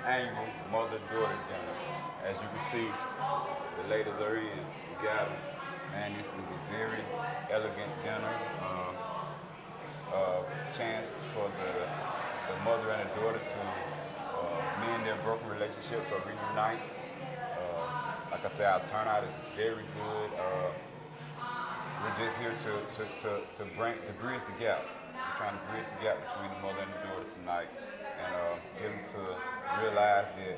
annual mother-daughter dinner. As you can see, the ladies are in. We got them. Man, this is a very elegant dinner. Chance for the mother and the daughter to mend their broken relationships or reunite. Like I said, our turnout is very good. We're just here to bridge the gap. We're trying to bridge the gap between the mother and the daughter tonight, and get them to realize that,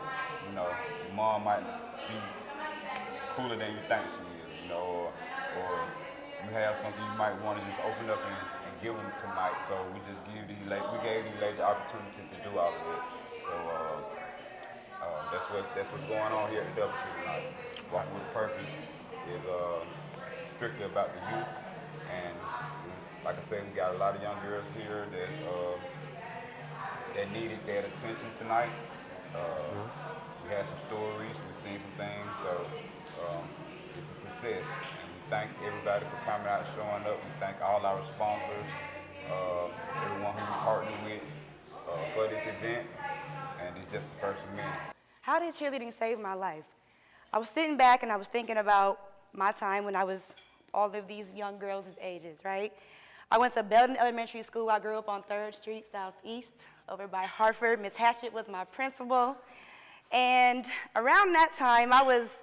you know, your mom might be cooler than you think she is, you know, or you have something you might want to just open up and give them tonight. So we just gave these ladies the opportunity to do all of it. So that's what's going on here at the Double Tree tonight. Walking with Purpose is strictly about the youth, and like I said, we got a lot of young girls here that needed that attention tonight. We had some stories, we've seen some things, so it's a success. And we thank everybody for coming out and showing up. We thank all our sponsors, everyone who we partnered with for this event, and it's just the first of many. How did cheerleading save my life? I was sitting back and I was thinking about my time when I was all of these young girls' ages, right? I went to Belden Elementary School. I grew up on 3rd Street Southeast over by Hartford. Miss Hatchett was my principal. And around that time, I was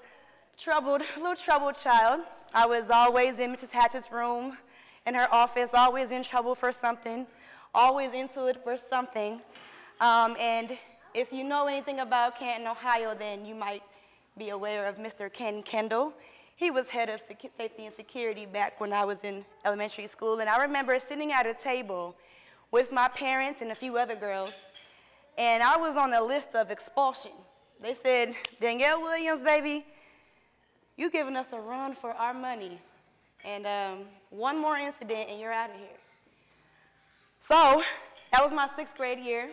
troubled, a little troubled child. I was always in Mrs. Hatchett's room, in her office, always in trouble for something, always into it for something. And if you know anything about Canton, Ohio, then you might be aware of Mr. Ken Kendall. He was head of safety and security back when I was in elementary school. And I remember sitting at a table with my parents and a few other girls, and I was on a list of expulsion. They said, Danielle Williams, baby, you giving us a run for our money. And one more incident and you're out of here. So that was my 6th grade year.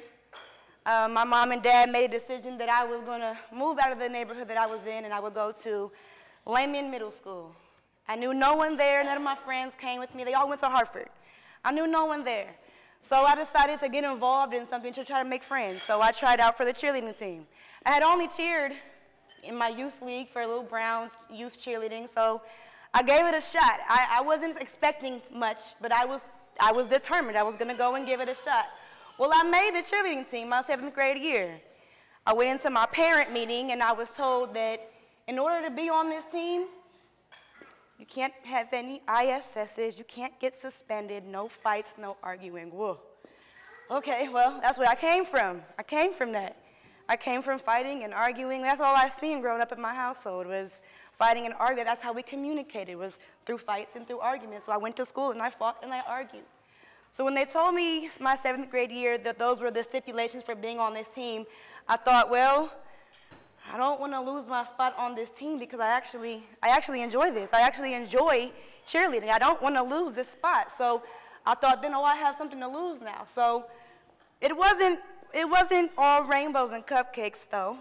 My mom and dad made a decision that I was going to move out of the neighborhood that I was in, and I would go to Layman Middle School. I knew no one there. None of my friends came with me. They all went to Hartford. I knew no one there. So I decided to get involved in something to try to make friends. So I tried out for the cheerleading team. I had only cheered in my youth league for Little Browns youth cheerleading, so I gave it a shot. I wasn't expecting much, but I was determined. I was going to go and give it a shot. Well, I made the cheerleading team my 7th grade year. I went into my parent meeting, and I was told that in order to be on this team, you can't have any ISSs, you can't get suspended, no fights, no arguing. Whoa. Okay, well, that's where I came from. I came from that. I came from fighting and arguing. That's all I seen growing up in my household was fighting and arguing. That's how we communicated, was through fights and through arguments. So I went to school and I fought and I argued. So when they told me my 7th grade year that those were the stipulations for being on this team, I thought, well, I don't want to lose my spot on this team because I actually enjoy this. I actually enjoy cheerleading. I don't want to lose this spot. So I thought, then, oh, I have something to lose now. So it wasn't all rainbows and cupcakes, though.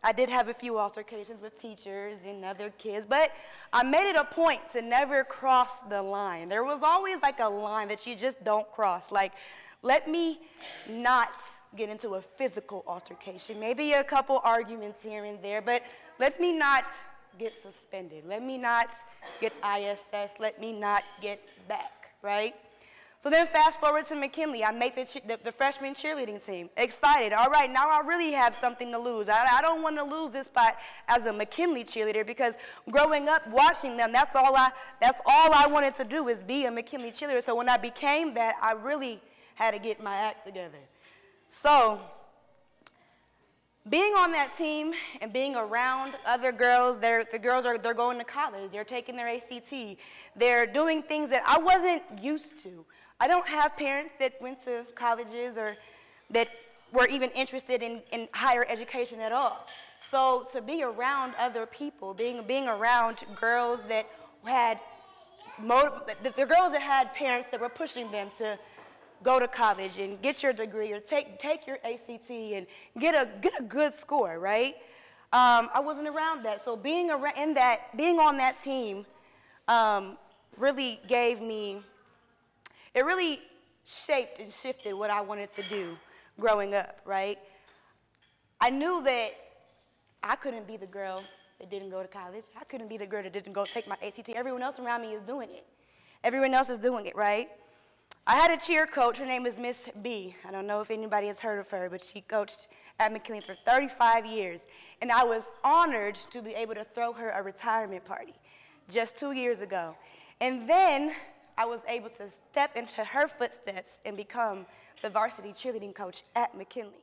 I did have a few altercations with teachers and other kids, but I made it a point to never cross the line. There was always like a line that you just don't cross. Like, let me not get into a physical altercation, maybe a couple arguments here and there, but let me not get suspended. Let me not get ISS. Let me not get back, right? So then fast forward to McKinley. I make the freshman cheerleading team. Excited. All right, now I really have something to lose. I don't want to lose this spot as a McKinley cheerleader because growing up watching them, that's all I wanted to do is be a McKinley cheerleader. So when I became that, I really had to get my act together. So being on that team and being around other girls, they're going to college. They're taking their ACT. They're doing things that I wasn't used to. I don't have parents that went to colleges or that were even interested in higher education at all. So to be around other people, being around girls that had, the girls that had parents that were pushing them to go to college and get your degree or take your ACT and get a good score, right? I wasn't around that. So being on that team really gave me, it really shaped and shifted what I wanted to do growing up, right? I knew that I couldn't be the girl that didn't go to college. I couldn't be the girl that didn't go take my ACT. Everyone else around me is doing it. Everyone else is doing it, right? I had a cheer coach. Her name is Miss B. I don't know if anybody has heard of her, but she coached at McKinley for 35 years. And I was honored to be able to throw her a retirement party just 2 years ago. And then I was able to step into her footsteps and become the varsity cheerleading coach at McKinley.